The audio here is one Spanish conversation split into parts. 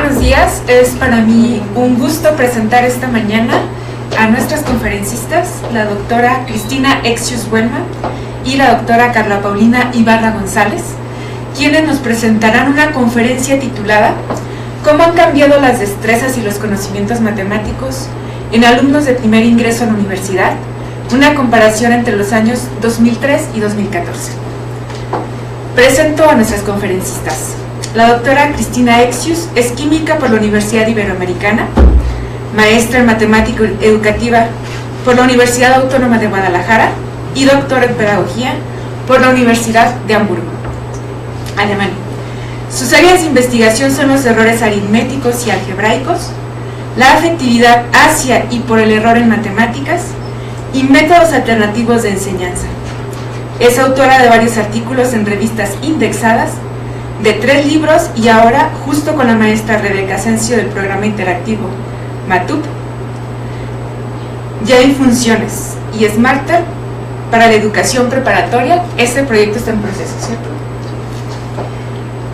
buenos días. Es para mí un gusto presentar esta mañana a nuestras conferencistas, la doctora Cristina Extius-Buelma y la doctora Carla Paulina Ibarra González, quienes nos presentarán una conferencia titulada ¿Cómo han cambiado las destrezas y los conocimientos matemáticos en alumnos de primer ingreso a la universidad? Una comparación entre los años 2003 y 2014. Presento a nuestras conferencistas. La doctora Cristina Extius es química por la Universidad Iberoamericana, maestra en matemática educativa por la Universidad Autónoma de Guadalajara y doctora en pedagogía por la Universidad de Hamburgo, Alemania. Sus áreas de investigación son los errores aritméticos y algebraicos, la afectividad hacia y por el error en matemáticas y métodos alternativos de enseñanza. Es autora de varios artículos en revistas indexadas, de 3 libros y ahora, justo con la maestra Rebeca Asensio del programa interactivo MATUP, ya en funciones y Smarter para la educación preparatoria. Este proyecto está en proceso, ¿cierto?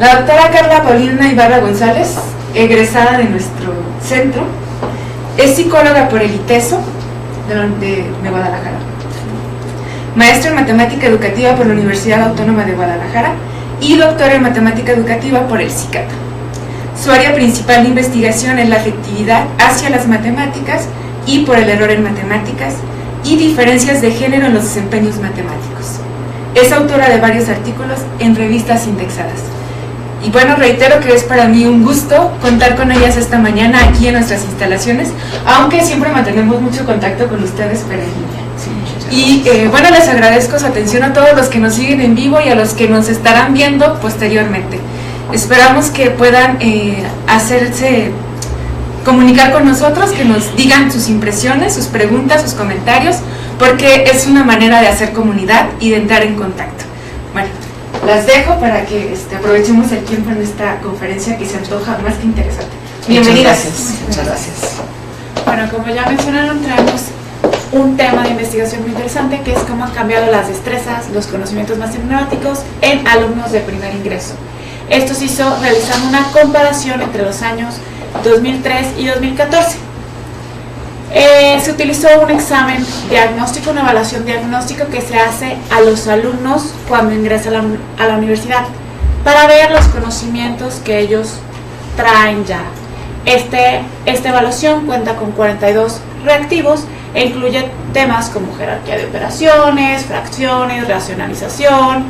La doctora Carla Paulina Ibarra González, egresada de nuestro centro, es psicóloga por el ITESO de Guadalajara, maestra en matemática educativa por la Universidad Autónoma de Guadalajara y doctora en matemática educativa por el CICATA. Su área principal de investigación es la afectividad hacia las matemáticas y por el error en matemáticas y diferencias de género en los desempeños matemáticos. Es autora de varios artículos en revistas indexadas. Y bueno, reitero que es para mí un gusto contar con ellas esta mañana aquí en nuestras instalaciones, aunque siempre mantenemos mucho contacto con ustedes, pero en línea. Y bueno, les agradezco su atención a todos los que nos siguen en vivo y a los que nos estarán viendo posteriormente. Esperamos que puedan comunicar con nosotros, que nos digan sus impresiones, sus preguntas, sus comentarios, porque es una manera de hacer comunidad y de entrar en contacto. Bueno, las dejo para que aprovechemos el tiempo en esta conferencia que se antoja más que interesante. Bienvenidas. Muchas gracias. Bueno, como ya mencionaron, traemos un tema de investigación muy interesante que es cómo han cambiado las destrezas, los conocimientos matemáticos en alumnos de primer ingreso. Esto se hizo realizando una comparación entre los años 2003 y 2014. Se utilizó un examen diagnóstico, una evaluación diagnóstica que se hace a los alumnos cuando ingresan a la universidad para ver los conocimientos que ellos traen ya. Esta evaluación cuenta con 42 reactivos e incluye temas como jerarquía de operaciones, fracciones, racionalización,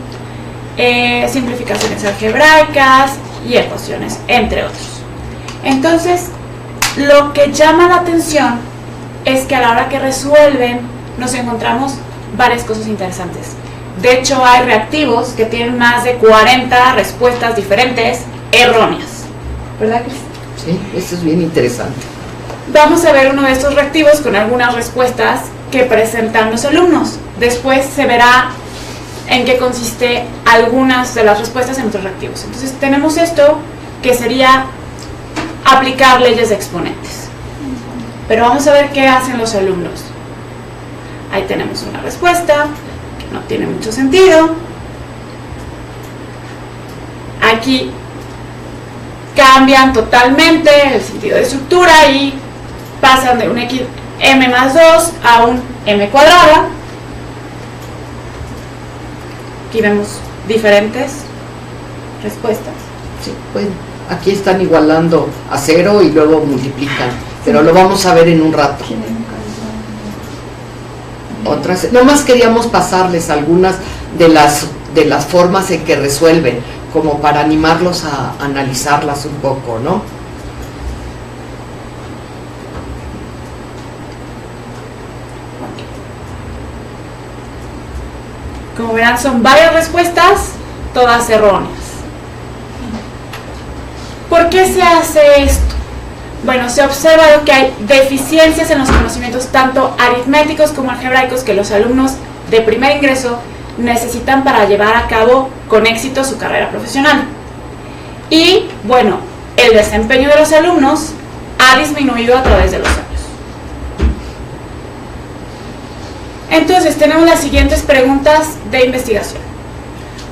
simplificaciones algebraicas y ecuaciones, entre otros. Entonces, lo que llama la atención es que a la hora que resuelven nos encontramos varias cosas interesantes. De hecho, hay reactivos que tienen más de 40 respuestas diferentes erróneas. ¿Verdad, Cristina? Sí, esto es bien interesante. Vamos a ver uno de estos reactivos con algunas respuestas que presentan los alumnos. Después se verá en qué consiste algunas de las respuestas en otros reactivos. Entonces tenemos esto que sería aplicar leyes de exponentes. Pero vamos a ver qué hacen los alumnos. Ahí tenemos una respuesta que no tiene mucho sentido. Aquí cambian totalmente el sentido de estructura y pasan de un m más 2 a un m cuadrada. Aquí vemos diferentes respuestas. Sí, bueno, aquí están igualando a 0 y luego multiplican, pero lo vamos a ver en un rato. Otras, nomás queríamos pasarles algunas de las formas en que resuelven, como para animarlos a analizarlas un poco, ¿no? Como verán, son varias respuestas, todas erróneas. ¿Por qué se hace esto? Bueno, se observa que hay deficiencias en los conocimientos tanto aritméticos como algebraicos que los alumnos de primer ingreso necesitan para llevar a cabo con éxito su carrera profesional. Y, bueno, el desempeño de los alumnos ha disminuido a través de los años. Entonces, tenemos las siguientes preguntas de investigación.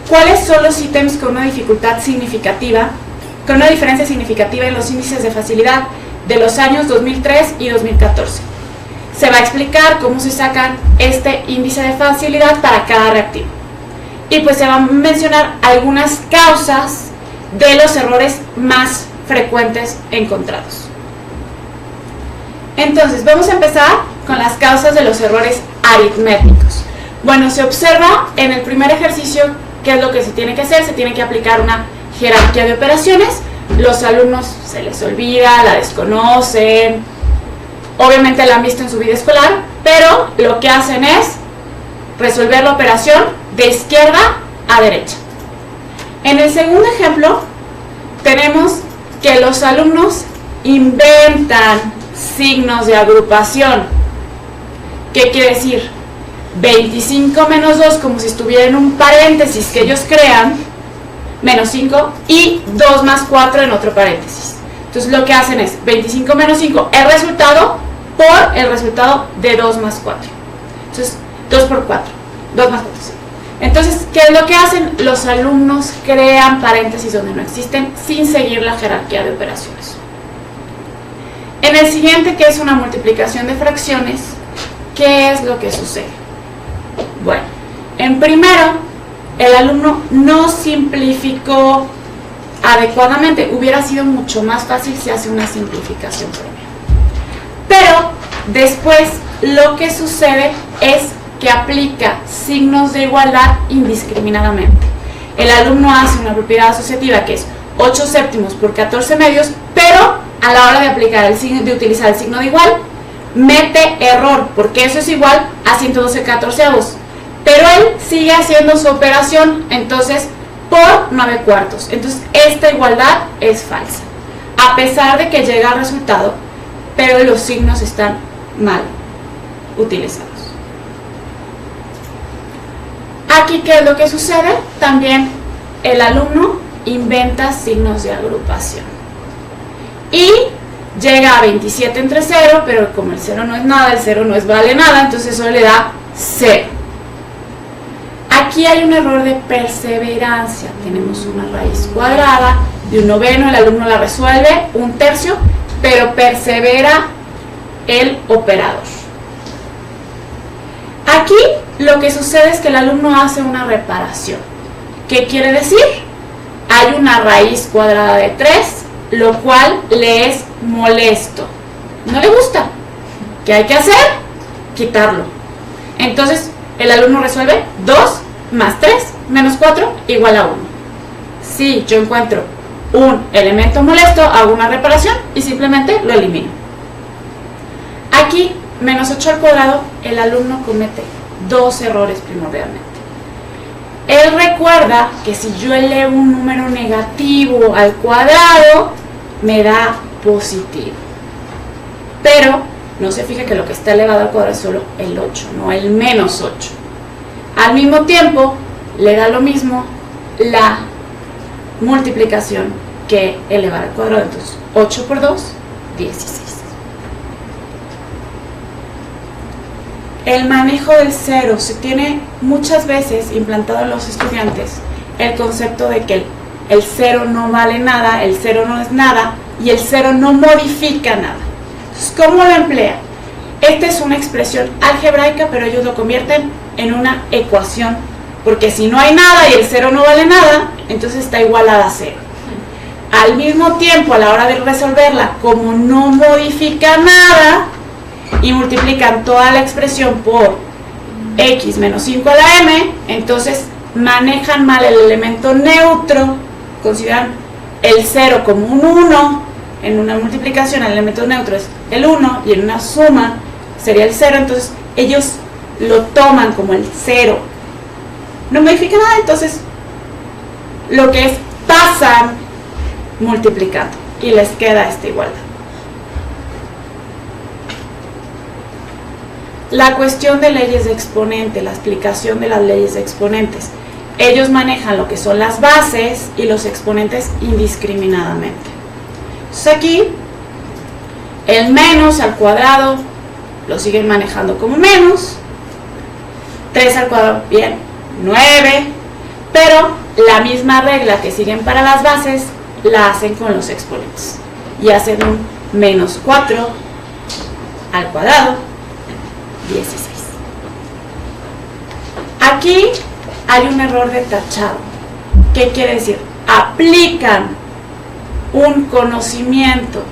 ¿Cuáles son los ítems con una dificultad significativa con una diferencia significativa en los índices de facilidad de los años 2003 y 2014. Se va a explicar cómo se sacan este índice de facilidad para cada reactivo. Y pues se van a mencionar algunas causas de los errores más frecuentes encontrados. Entonces, vamos a empezar con las causas de los errores aritméticos. Bueno, se observa en el primer ejercicio qué es lo que se tiene que hacer. Se tiene que aplicar una jerarquía de operaciones. Los alumnos se les olvida, la desconocen, obviamente la han visto en su vida escolar, pero lo que hacen es resolver la operación de izquierda a derecha. En el segundo ejemplo, tenemos que los alumnos inventan signos de agrupación. ¿Qué quiere decir? 25 menos 2, como si estuviera en un paréntesis que ellos crean, menos 5, y 2 más 4 en otro paréntesis. Entonces lo que hacen es 25 menos 5, el resultado por el resultado de 2 más 4. Entonces 2 por 4, 2 más 4, sí. Entonces, ¿qué es lo que hacen? Los alumnos crean paréntesis donde no existen sin seguir la jerarquía de operaciones. En el siguiente, que es una multiplicación de fracciones, ¿qué es lo que sucede? Bueno, en primero, el alumno no simplificó adecuadamente. Hubiera sido mucho más fácil si hace una simplificación previa. Pero después lo que sucede es que aplica signos de igualdad indiscriminadamente. El alumno hace una propiedad asociativa que es 8 séptimos por 14 medios, pero a la hora de aplicar el signo, de utilizar el signo de igual, mete error, porque eso es igual a 112 catorceavos. Pero él sigue haciendo su operación, entonces, por 9 cuartos. Entonces, esta igualdad es falsa, a pesar de que llega al resultado, pero los signos están mal utilizados. Aquí, ¿qué es lo que sucede? También el alumno inventa signos de agrupación y llega a 27 entre 0, pero como el 0 no es nada, el 0 no es vale nada, entonces eso le da 0. Aquí hay un error de perseverancia. Tenemos una raíz cuadrada de 1/9, el alumno la resuelve 1/3, pero persevera el operador. Aquí lo que sucede es que el alumno hace una reparación. ¿Qué quiere decir? Hay una raíz cuadrada de 3, lo cual le es molesto. No le gusta. ¿Qué hay que hacer? Quitarlo. Entonces, el alumno resuelve 2 más 3 menos 4 igual a 1. Si yo encuentro un elemento molesto, hago una reparación y simplemente lo elimino. Aquí, menos 8 al cuadrado, el alumno comete 2 errores primordialmente. Él recuerda que si yo elevo un número negativo al cuadrado, me da positivo. Pero no se fija que lo que está elevado al cuadrado es solo el 8, no el menos 8. Al mismo tiempo, le da lo mismo la multiplicación que elevar al cuadrado. Entonces, 8 por 2, 16. El manejo del 0 se tiene muchas veces implantado en los estudiantes el concepto de que el 0 no vale nada, el 0 no es nada y el 0 no modifica nada. Entonces, ¿cómo lo emplea? Esta es una expresión algebraica, pero ellos lo convierten en una ecuación, porque si no hay nada y el 0 no vale nada, entonces está igualada a 0. Al mismo tiempo, a la hora de resolverla, como no modifica nada, y multiplican toda la expresión por x menos 5 a la m, entonces manejan mal el elemento neutro, consideran el 0 como un 1, en una multiplicación el elemento neutro es el 1 y en una suma sería el 0, entonces ellos lo toman como el 0, no modifica nada, entonces lo que es pasan multiplicando y les queda esta igualdad. La cuestión de leyes de exponente, la explicación de las leyes de exponentes. Ellos manejan lo que son las bases y los exponentes indiscriminadamente. Entonces aquí, el menos al cuadrado lo siguen manejando como menos. 3 al cuadrado, bien, 9. Pero la misma regla que siguen para las bases la hacen con los exponentes y hacen un menos 4 al cuadrado, 16. Aquí hay un error de tachado. ¿Qué quiere decir? Aplican un conocimiento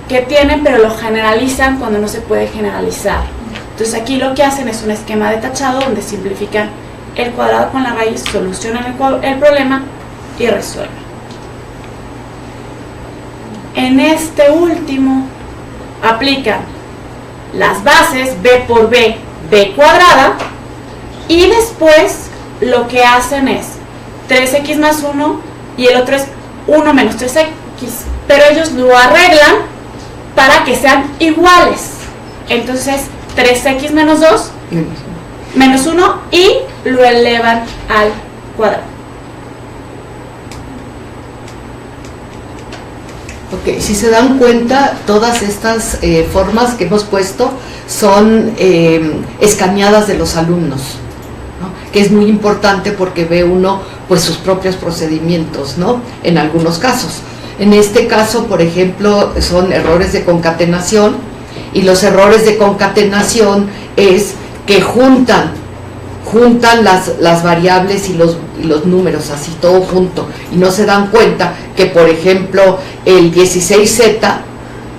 que tienen, pero lo generalizan cuando no se puede generalizar. Entonces aquí lo que hacen es un esquema de tachado donde simplifican el cuadrado con la raíz, solucionan el problema y resuelven. En este último aplican las bases b por b, b cuadrada, y después lo que hacen es 3x más 1 y el otro es 1 menos 3x, pero ellos lo arreglan para que sean iguales. Entonces 3x menos 2 menos 1 y lo elevan al cuadrado. Ok, si se dan cuenta, todas estas formas que hemos puesto son escaneadas de los alumnos, ¿no? Que es muy importante porque ve uno pues sus propios procedimientos, ¿no? En algunos casos. En este caso, por ejemplo, son errores de concatenación, y los errores de concatenación es que juntan las variables y los números, así todo junto, y no se dan cuenta que, por ejemplo, el 16z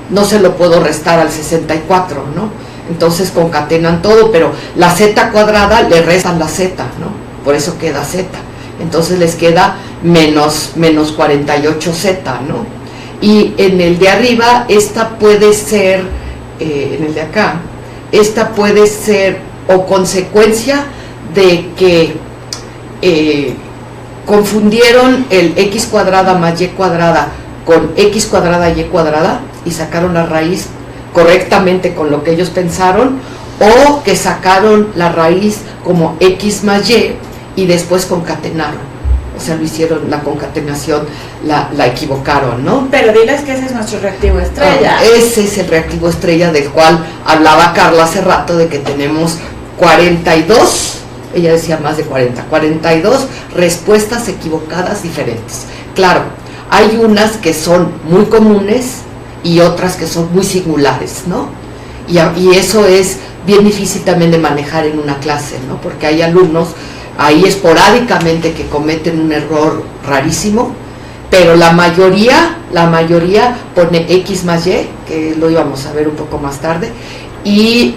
no se lo puedo restar al 64, ¿no? Entonces concatenan todo, pero la z cuadrada le restan la z, ¿no? Por eso queda z. Entonces les queda menos 48z, ¿no? Y en el de arriba, esta puede ser, en el de acá, esta puede ser o consecuencia de que confundieron el x cuadrada más y cuadrada con x cuadrada y cuadrada y sacaron la raíz correctamente con lo que ellos pensaron, o que sacaron la raíz como x más y después concatenaron. O sea, lo hicieron, la concatenación la equivocaron, ¿no? Pero diles que ese es nuestro reactivo estrella. Ese es el reactivo estrella del cual hablaba Carla hace rato, de que tenemos 42, ella decía más de 42 respuestas equivocadas diferentes. Claro, hay unas que son muy comunes y otras que son muy singulares, ¿no? Y eso es bien difícil también de manejar en una clase, ¿no? Porque hay alumnos ahí esporádicamente que cometen un error rarísimo, pero la mayoría pone x más y, que lo íbamos a ver un poco más tarde, y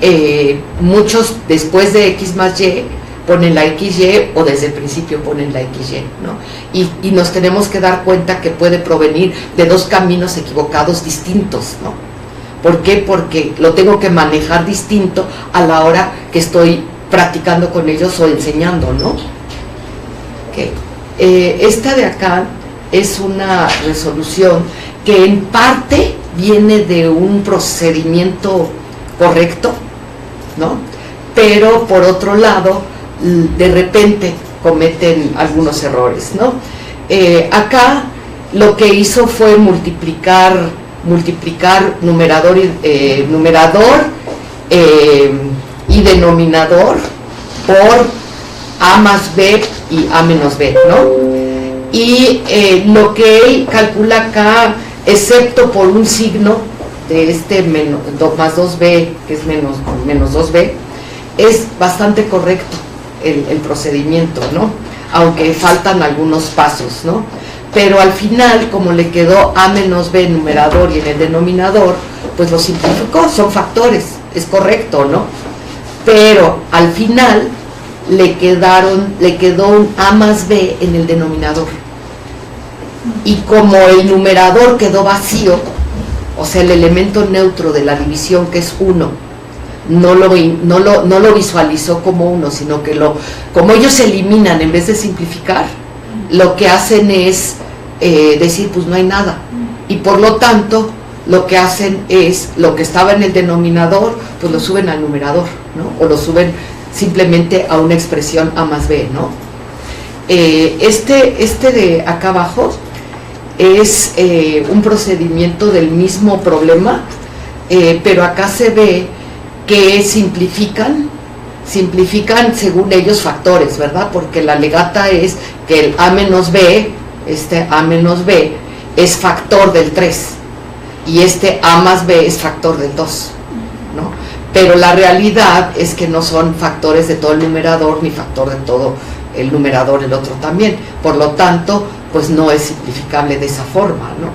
muchos después de x más y ponen la xy, o desde el principio ponen la xy, ¿no? Y nos tenemos que dar cuenta que puede provenir de dos caminos equivocados distintos, ¿no? ¿Por qué? Porque lo tengo que manejar distinto a la hora que estoy practicando con ellos o enseñando, ¿no? Okay. Esta de acá es una resolución que en parte viene de un procedimiento correcto, ¿no? Pero por otro lado, de repente cometen algunos errores, ¿no? Acá lo que hizo fue multiplicar numerador y denominador por a más b y a menos b, ¿no? Y lo que él calcula acá, excepto por un signo de este más 2b, que es menos 2b, es bastante correcto el procedimiento, ¿no? Aunque faltan algunos pasos, ¿no? Pero al final, como le quedó a menos b en numerador y en el denominador, pues lo simplificó, son factores, es correcto, ¿no? Pero al final le quedó un a más b en el denominador, y como el numerador quedó vacío, o sea, el elemento neutro de la división, que es 1, no lo visualizó como 1, sino que como ellos eliminan en vez de simplificar, lo que hacen es decir, pues no hay nada, y por lo tanto lo que hacen es, lo que estaba en el denominador, pues lo suben al numerador, ¿no? O lo suben simplemente a una expresión a más b, ¿no? Este de acá abajo es un procedimiento del mismo problema, pero acá se ve que simplifican según ellos factores, ¿verdad? Porque la legata es que el a menos b, es factor del 3 y este A más B es factor del 2, ¿no? Pero la realidad es que no son factores de todo el numerador ni factor de todo el numerador el otro también, por lo tanto pues no es simplificable de esa forma, ¿no?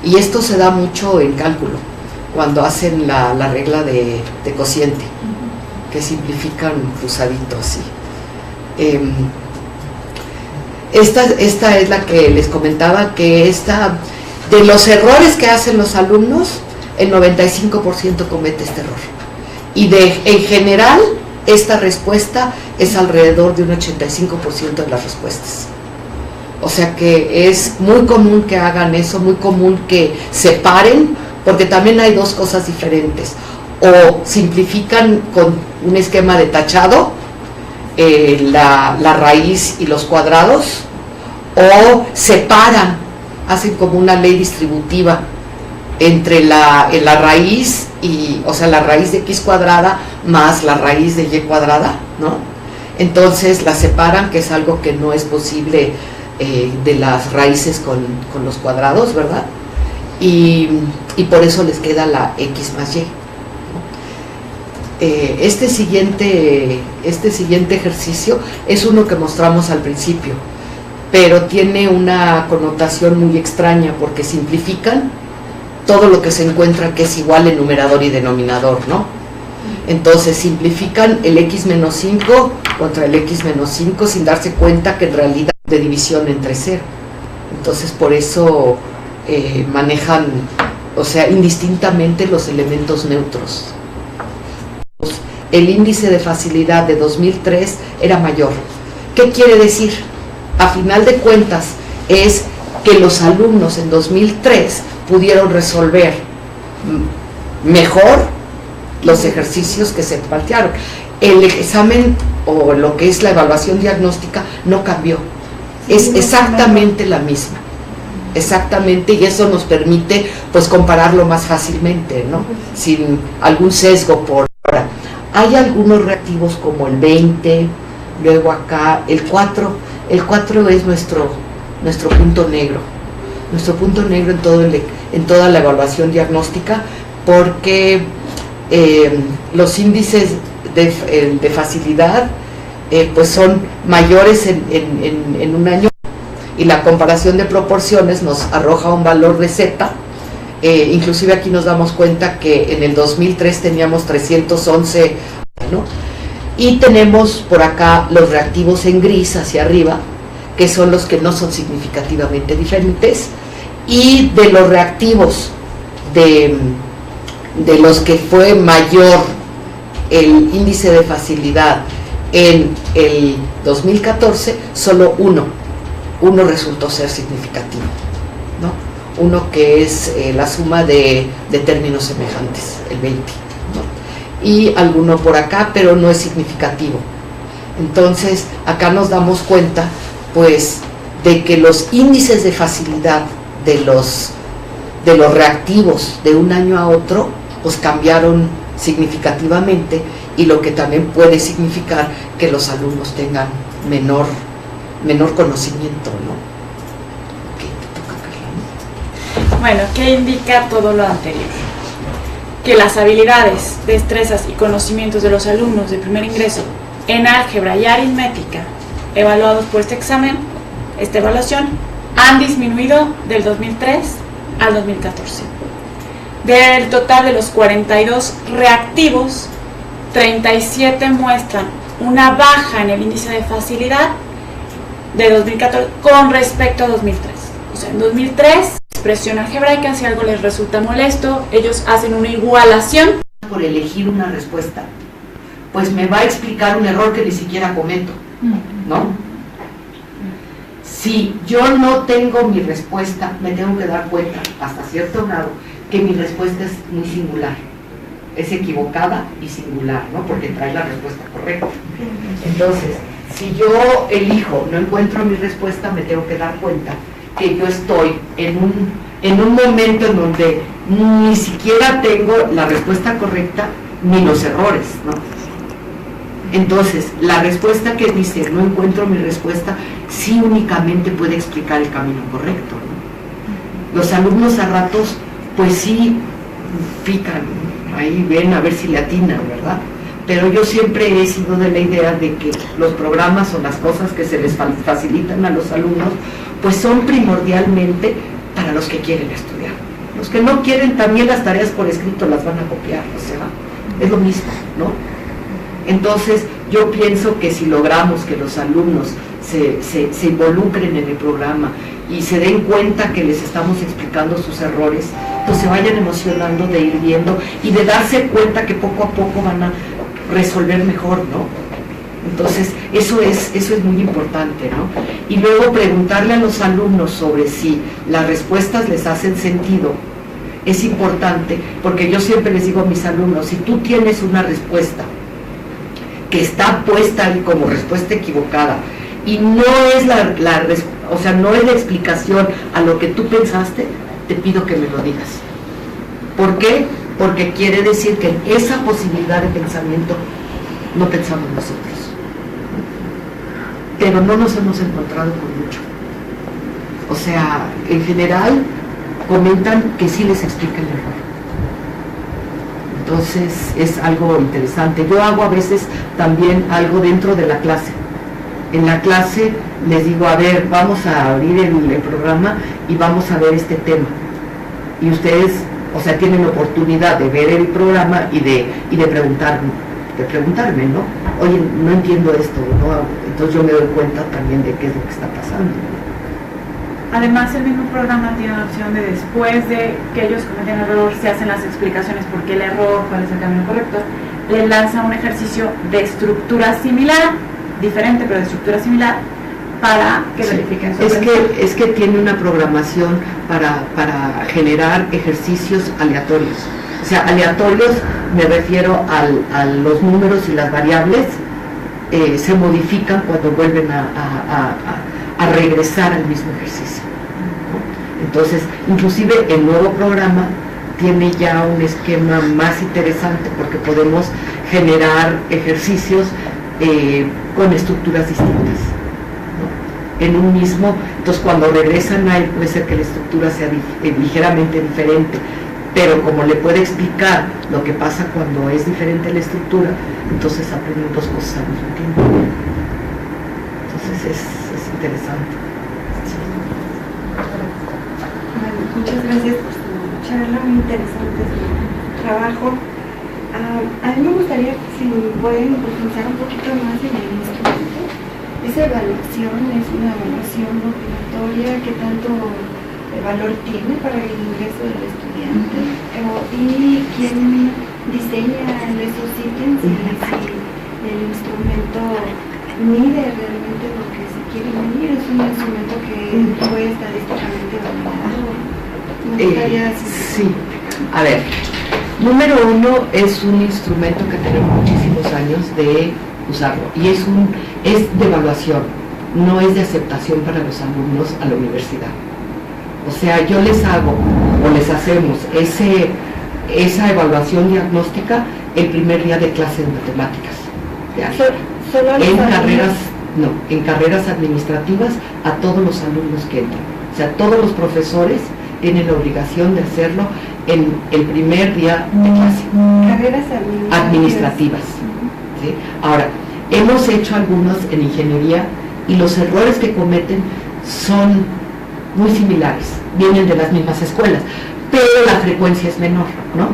Y esto se da mucho en cálculo cuando hacen la regla de cociente, que simplifican cruzadito así. Esta es la que les comentaba, que de los errores que hacen los alumnos, el 95% comete este error. Y en general, esta respuesta es alrededor de un 85% de las respuestas. O sea que es muy común que hagan eso, muy común que separen, porque también hay dos cosas diferentes. O simplifican con un esquema de tachado, la raíz y los cuadrados, o separan, hacen como una ley distributiva entre la raíz, o sea, la raíz de x cuadrada más la raíz de y cuadrada, ¿no? Entonces la separan, que es algo que no es posible de las raíces con los cuadrados, ¿verdad? Y por eso les queda la x más y. Este siguiente ejercicio es uno que mostramos al principio, pero tiene una connotación muy extraña porque simplifican todo lo que se encuentra que es igual en numerador y denominador, ¿no? Entonces simplifican el x menos 5 contra el x menos 5 sin darse cuenta que en realidad es de división entre 0. Entonces por eso manejan, o sea, indistintamente los elementos neutros. El índice de facilidad de 2003 era mayor. ¿Qué quiere decir? A final de cuentas es que los alumnos en 2003 pudieron resolver mejor los ejercicios que se plantearon. El examen o lo que es la evaluación diagnóstica no cambió, es exactamente la misma, exactamente, y eso nos permite pues compararlo más fácilmente, ¿no? Sin algún sesgo por ahora. Hay algunos reactivos como el 20, luego acá el 4 es nuestro punto negro en toda la evaluación diagnóstica, porque los índices de facilidad pues son mayores en un año, y la comparación de proporciones nos arroja un valor de Z. Inclusive aquí nos damos cuenta que en el 2003 teníamos 311, ¿no? Y tenemos por acá los reactivos en gris hacia arriba, que son los que no son significativamente diferentes, y de los reactivos de los que fue mayor el índice de facilidad en el 2014, solo uno resultó ser significativo, ¿no? Uno que es la suma de términos semejantes, el 20, ¿no? Y alguno por acá, pero no es significativo. Entonces acá nos damos cuenta pues de que los índices de facilidad de los reactivos de un año a otro pues cambiaron significativamente, y lo que también puede significar que los alumnos tengan menor conocimiento, ¿no? ¿Qué te toca, Carla? Bueno, ¿qué indica todo lo anterior? Que las habilidades, destrezas y conocimientos de los alumnos de primer ingreso en álgebra y aritmética evaluados por este examen, esta evaluación, han disminuido del 2003 al 2014. Del total de los 42 reactivos, 37 muestran una baja en el índice de facilidad de 2014 con respecto a 2003. O sea, en 2003, expresión algebraica, si algo les resulta molesto, ellos hacen una igualación. Por elegir una respuesta, pues me va a explicar un error que ni siquiera cometo, ¿no? Si yo no tengo mi respuesta, me tengo que dar cuenta, hasta cierto grado, que mi respuesta es muy singular, es equivocada y singular, ¿no? Porque trae la respuesta correcta. Entonces, si yo elijo, no encuentro mi respuesta, me tengo que dar cuenta que yo estoy en un momento en donde ni siquiera tengo la respuesta correcta ni los errores, ¿no? Entonces, la respuesta que dice no encuentro mi respuesta, sí únicamente puede explicar el camino correcto, ¿no? Los alumnos a ratos, pues sí, pican, ahí ven a ver si le atinan, ¿verdad? Pero yo siempre he sido de la idea de que los programas o las cosas que se les facilitan a los alumnos, pues son primordialmente para los que quieren estudiar. Los que no quieren, también las tareas por escrito las van a copiar, o sea, es lo mismo, ¿no? Entonces, yo pienso que si logramos que los alumnos se involucren en el programa y se den cuenta que les estamos explicando sus errores, pues se vayan emocionando de ir viendo y de darse cuenta que poco a poco van a resolver mejor, ¿no? Entonces, eso es muy importante, ¿no? Y luego preguntarle a los alumnos sobre si las respuestas les hacen sentido es importante, porque yo siempre les digo a mis alumnos, si tú tienes una respuesta que está puesta ahí como respuesta equivocada y no es no es la explicación a lo que tú pensaste, te pido que me lo digas. ¿Por qué? Porque quiere decir que en esa posibilidad de pensamiento no pensamos nosotros. Pero no nos hemos encontrado con mucho. O sea, en general comentan que sí les explica el error. Entonces es algo interesante. Yo hago a veces también algo dentro de la clase. En la clase les digo, a ver, vamos a abrir el programa y vamos a ver este tema. Y ustedes, o sea, tienen la oportunidad de ver el programa y de preguntarme, ¿no? Oye, no entiendo esto, ¿no? Entonces yo me doy cuenta también de qué es lo que está pasando. Además, el mismo programa tiene la opción de, después de que ellos cometen el error, se hacen las explicaciones por qué el error, cuál es el camino correcto, les lanza un ejercicio de estructura similar, diferente pero de estructura similar, para que verifiquen su es que tiene una programación para generar ejercicios aleatorios. O sea, aleatorios me refiero a los números y las variables se modifican cuando vuelven a regresar al mismo ejercicio. Entonces, inclusive el nuevo programa tiene ya un esquema más interesante porque podemos generar ejercicios con estructuras distintas, ¿no? En un mismo, entonces cuando regresan a él puede ser que la estructura sea ligeramente diferente, pero como le puede explicar lo que pasa cuando es diferente la estructura, entonces aprenden dos cosas al mismo tiempo. Entonces es interesante. Sí. Bueno, muchas gracias por su charla, muy interesante su trabajo. A mí me gustaría, si pueden profundizar un poquito más en el instrumento. Esa evaluación es una evaluación obligatoria, ¿qué tanto valor tiene para el ingreso del estudiante? ¿Y quién diseña esos ítems? Y si el instrumento mide realmente lo que se quiere medir, es un instrumento que fue estadísticamente validado. Me gustaría sí, a ver. Número uno, es un instrumento que tenemos muchísimos años de usarlo y es de evaluación, no es de aceptación para los alumnos a la universidad. O sea, yo les hago o les hacemos esa evaluación diagnóstica el primer día de clase de matemáticas. En carreras administrativas a todos los alumnos que entran. O sea, todos los profesores tienen la obligación de hacerlo en el primer día de clase. Carreras administrativas. ¿Sí? Ahora, hemos hecho algunos en ingeniería y los errores que cometen son muy similares, vienen de las mismas escuelas, pero la frecuencia es menor, ¿no?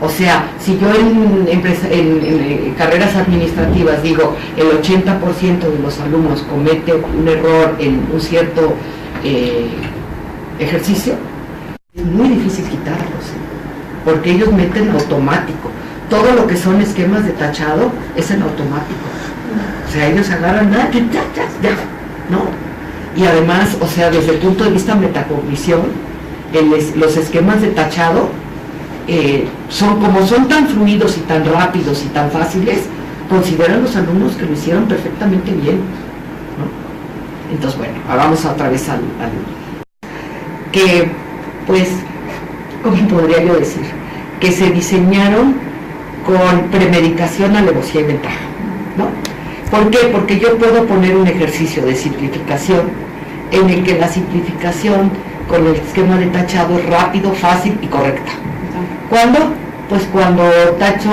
O sea, si yo en carreras administrativas digo el 80% de los alumnos comete un error en un cierto ejercicio, es muy difícil quitarlos, porque ellos meten automático. Todo lo que son esquemas de tachado es en automático. O sea, ellos agarran, ¿no? Y además, o sea, desde el punto de vista metacognición, los esquemas de tachado son tan fluidos y tan rápidos y tan fáciles, consideran los alumnos que lo hicieron perfectamente bien, ¿no? Entonces, bueno, vamos otra vez al que, pues, ¿cómo podría yo decir? Que se diseñaron con premedicación, alevosía y ventaja, ¿no? ¿Por qué? Porque yo puedo poner un ejercicio de simplificación en el que la simplificación con el esquema de tachado rápido, fácil y correcta. ¿Cuándo? Pues cuando tacho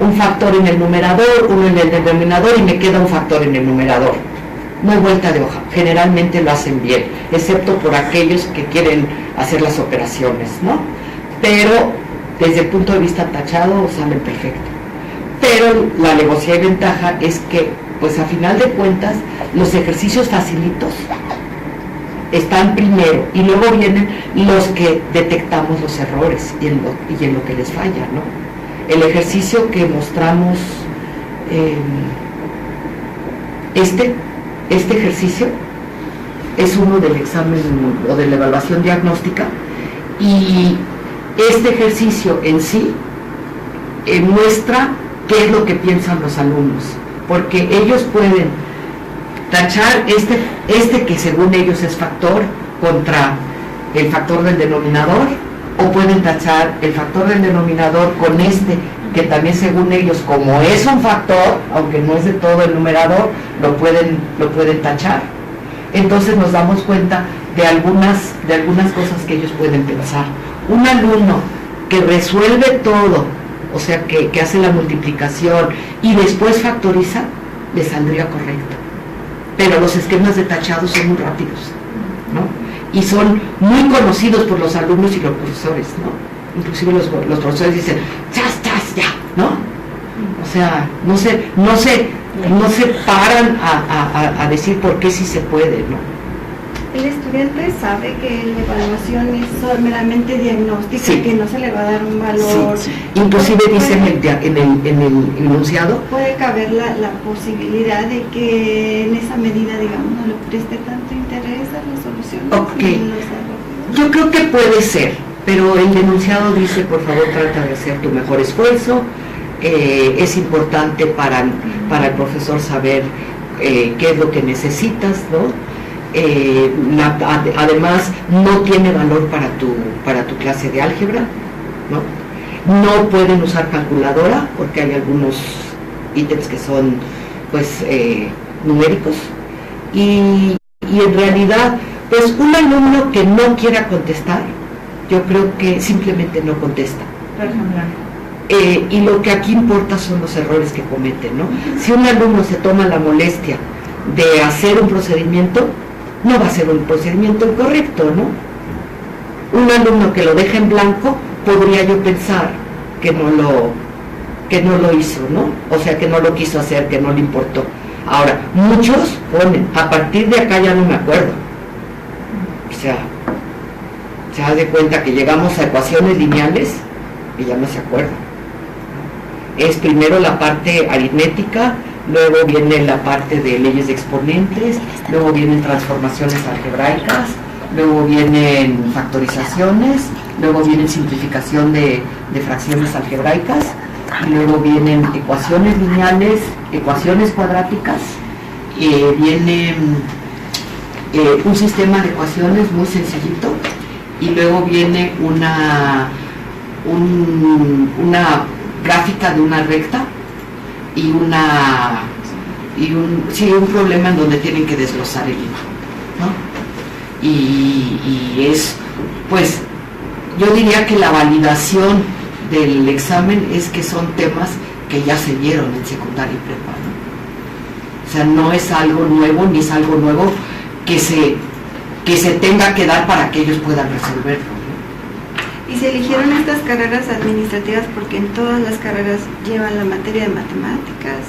un factor en el numerador, uno en el denominador y me queda un factor en el numerador. No hay vuelta de hoja, generalmente lo hacen bien, excepto por aquellos que quieren hacer las operaciones, ¿no? Pero desde el punto de vista tachado salen perfecto. Pero la alevosía y ventaja es que, pues a final de cuentas, los ejercicios facilitos están primero y luego vienen los que detectamos los errores y en lo que les falla, ¿no? El ejercicio que mostramos, este ejercicio es uno del examen o de la evaluación diagnóstica, y este ejercicio en sí muestra qué es lo que piensan los alumnos, porque ellos pueden tachar este que según ellos es factor contra el factor del denominador, o pueden tachar el factor del denominador con este que también según ellos, como es un factor, aunque no es de todo el numerador, lo pueden tachar. Entonces nos damos cuenta de algunas cosas que ellos pueden pensar. Un alumno que resuelve todo, o sea que hace la multiplicación y después factoriza, le saldría correcto. Pero los esquemas de tachado son muy rápidos, ¿no? Y son muy conocidos por los alumnos y los profesores, ¿no? Inclusive los profesores dicen, ¡chas, chas, ya! ¿No? O sea, no se paran a decir por qué sí se puede, ¿no? El estudiante sabe que la evaluación es meramente diagnóstica, sí, que no se le va a dar un valor. Sí, sí. Inclusive dice en el enunciado. Puede caber la posibilidad de que en esa medida, digamos, no le preste tanto interés a la solución. Ok. Yo creo que puede ser, pero el enunciado dice, por favor, trata de hacer tu mejor esfuerzo. Es importante para el profesor saber qué es lo que necesitas, ¿no? Además no tiene valor para tu clase de álgebra, ¿no? No pueden usar calculadora porque hay algunos ítems que son pues numéricos, y en realidad pues un alumno que no quiera contestar, yo creo que simplemente no contesta. Y lo que aquí importa son los errores que cometen, ¿no? Si un alumno se toma la molestia de hacer un procedimiento, no va a ser un procedimiento incorrecto, ¿no? Un alumno que lo deja en blanco, podría yo pensar que no lo hizo, ¿no? O sea, que no lo quiso hacer, que no le importó. Ahora, muchos ponen, a partir de acá ya no me acuerdo. O sea, se da de cuenta que llegamos a ecuaciones lineales y ya no se acuerda. Es primero la parte aritmética, luego viene la parte de leyes de exponentes, luego vienen transformaciones algebraicas, luego vienen factorizaciones, luego viene simplificación de fracciones algebraicas, y luego vienen ecuaciones lineales, ecuaciones cuadráticas, viene un sistema de ecuaciones muy sencillito, y luego viene una gráfica de una recta y un problema en donde tienen que desglosar el hilo, ¿no? Y es, pues, yo diría que la validación del examen es que son temas que ya se vieron en secundaria y prepa, ¿no? O sea, no es algo nuevo, ni es algo nuevo que se tenga que dar para que ellos puedan resolverlo. ¿Y se eligieron estas carreras administrativas porque en todas las carreras llevan la materia de matemáticas?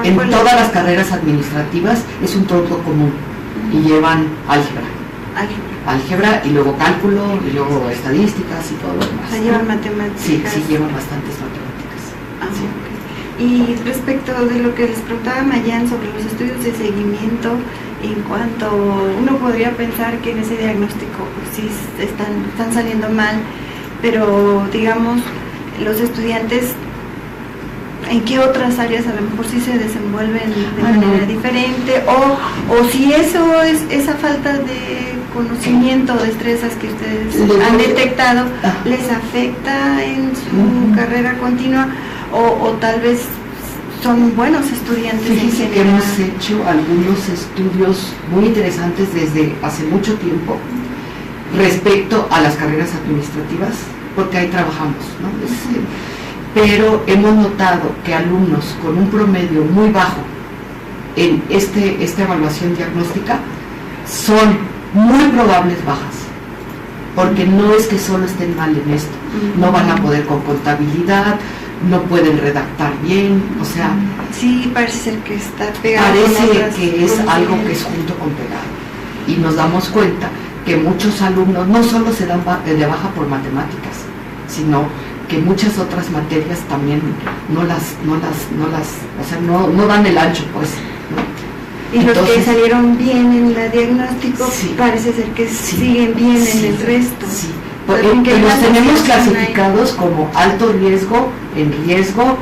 En todas las carreras administrativas es un tronco común y llevan álgebra y luego cálculo y luego estadísticas y todo lo demás. O sea, llevan matemáticas. Sí, llevan bastantes matemáticas. Sí. Okay. Y respecto de lo que les preguntaba Mayan sobre los estudios de seguimiento, en cuanto uno podría pensar que en ese diagnóstico pues, sí están saliendo mal, pero digamos, los estudiantes, ¿en qué otras áreas a lo mejor sí se desenvuelven de manera diferente? O si eso es esa falta de conocimiento o destrezas que ustedes han detectado, ¿les afecta en su carrera continua? O tal vez son buenos estudiantes. Fíjense que hemos hecho algunos estudios muy interesantes desde hace mucho tiempo, respecto a las carreras administrativas, porque ahí trabajamos, ¿no? Pero hemos notado que alumnos con un promedio muy bajo en esta evaluación diagnóstica son muy probables bajas, porque no es que solo estén mal en esto, no van a poder con contabilidad, no pueden redactar bien, o sea... Sí, parece ser que está pegado. Parece que es algo que es junto con pegado. Y nos damos cuenta que muchos alumnos no solo se dan de baja por matemáticas, sino que muchas otras materias también no dan el ancho, pues, ¿no? Y los que salieron bien en la diagnóstico, sí, parece ser que siguen bien en el resto. Sí. Que los tenemos clasificados como alto riesgo, en riesgo,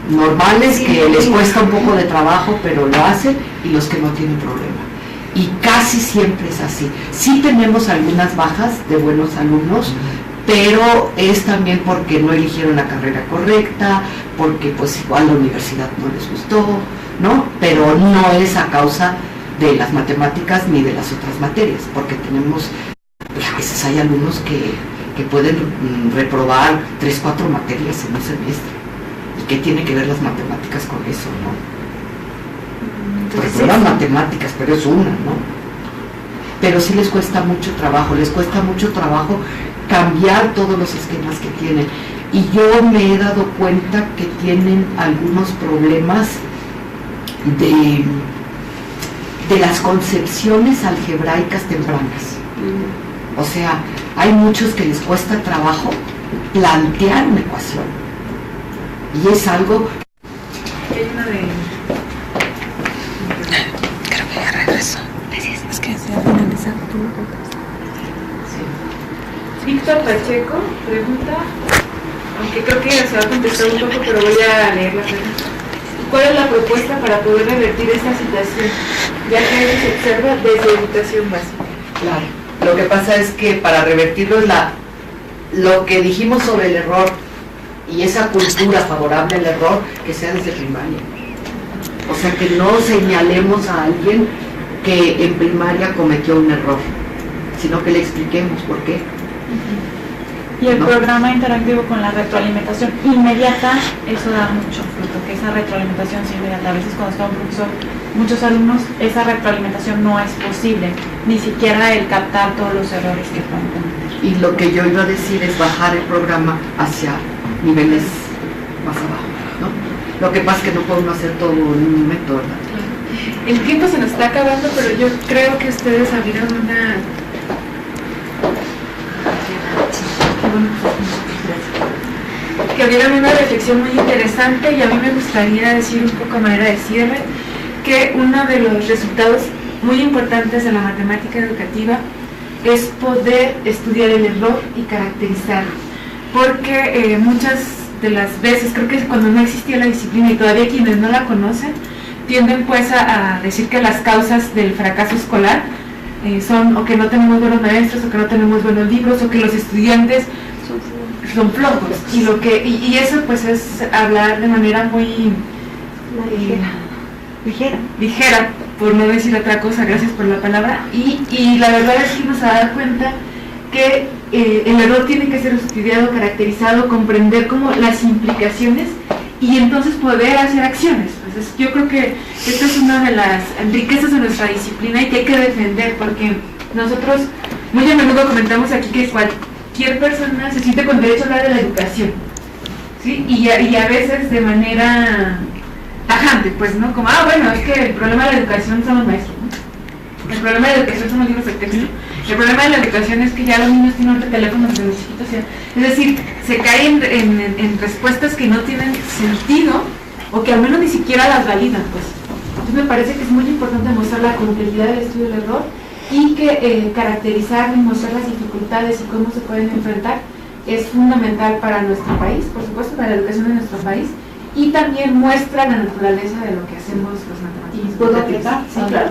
normales, sí, que les cuesta un poco de trabajo, pero lo hacen, y los que no tienen problema. Y casi siempre es así. Sí tenemos algunas bajas de buenos alumnos, pero es también porque no eligieron la carrera correcta, porque pues igual la universidad no les gustó, ¿no? Pero no es a causa de las matemáticas ni de las otras materias, porque tenemos, pues a veces hay alumnos que pueden reprobar 3, 4 materias en un semestre. ¿Y qué tiene que ver las matemáticas con eso, no? Reprueban matemáticas, pero es una, ¿no? Pero sí les cuesta mucho trabajo cambiar todos los esquemas que tienen. Y yo me he dado cuenta que tienen algunos problemas de las concepciones algebraicas tempranas. O sea, hay muchos que les cuesta trabajo plantear una ecuación. Y es algo... Creo que ya regresó. Es que se ha finalizado tu podcast. Víctor Pacheco pregunta, aunque creo que ya se va a contestar un poco, pero voy a leer la pregunta. ¿Cuál es la propuesta para poder revertir esta situación, ya que se observa desde educación básica? Claro, lo que pasa es que para revertirlo es lo que dijimos sobre el error y esa cultura favorable al error, que sea desde primaria. O sea, que no señalemos a alguien que en primaria cometió un error, sino que le expliquemos por qué. Y el programa interactivo con la retroalimentación inmediata, eso da mucho fruto, que esa retroalimentación sí inmediata. A veces cuando está un profesor, muchos alumnos, esa retroalimentación no es posible, ni siquiera el captar todos los errores que pueden cometer. Y lo que yo iba a decir es bajar el programa hacia niveles más abajo, ¿no? Lo que pasa es que no podemos hacer todo en un momento, ¿verdad? El tiempo se nos está acabando, pero yo creo que ustedes abrieron una reflexión muy interesante, y a mí me gustaría decir un poco a manera de cierre que uno de los resultados muy importantes de la matemática educativa es poder estudiar el error y caracterizarlo, porque muchas de las veces, creo que cuando no existía la disciplina y todavía quienes no la conocen tienden pues a decir que las causas del fracaso escolar son o que no tenemos buenos maestros, o que no tenemos buenos libros, o que los estudiantes son flojos, y eso pues es hablar de manera muy ligera, por no decir otra cosa. Gracias por la palabra. Y la verdad es que nos ha dado cuenta que el error tiene que ser estudiado, caracterizado, comprender como las implicaciones y entonces poder hacer acciones. Entonces yo creo que esta es una de las riquezas de nuestra disciplina y que hay que defender, porque nosotros muy a menudo comentamos aquí que cualquier persona se siente con derecho a hablar de la educación, ¿sí? Y a veces de manera tajante, pues, ¿no? Como, bueno, es que el problema de la educación son los maestros, ¿no? El problema de la educación son los libros de texto. El problema de la educación es que ya los niños tienen teléfonos desde los chiquitos. Es decir, se caen en respuestas que no tienen sentido o que al menos ni siquiera las validan, pues. Entonces me parece que es muy importante mostrar la complejidad del estudio del error y que caracterizar y mostrar las dificultades y cómo se pueden enfrentar es fundamental para nuestro país, por supuesto, para la educación de nuestro país, y también muestra la naturaleza de lo que hacemos los matemáticos. ¿Puedo aplicar? Sí, claro.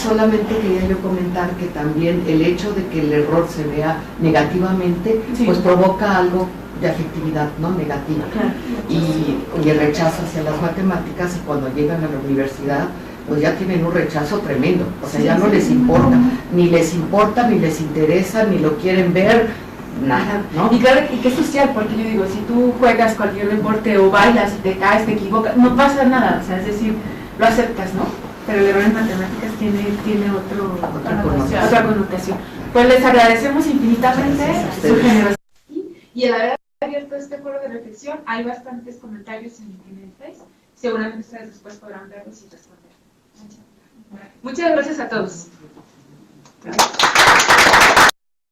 Solamente quería yo comentar que también el hecho de que el error se vea negativamente, sí, pues provoca algo de afectividad, ¿no? Negativa. Claro. Y el rechazo hacia las matemáticas, y cuando llegan a la universidad pues ya tienen un rechazo tremendo, o sea, ya no les importa, ni les interesa, ni lo quieren ver, nada, ¿no? Y claro, y qué social, porque yo digo, si tú juegas cualquier deporte o bailas y te caes, te equivocas, no pasa nada, o sea, es decir, lo aceptas, ¿no? Pero el error en matemáticas tiene otra connotación. Pues les agradecemos infinitamente su generosidad. Y el haber abierto este foro de reflexión, hay bastantes comentarios en el Face, seguramente ustedes después podrán verlos y responder. Muchas gracias a todos.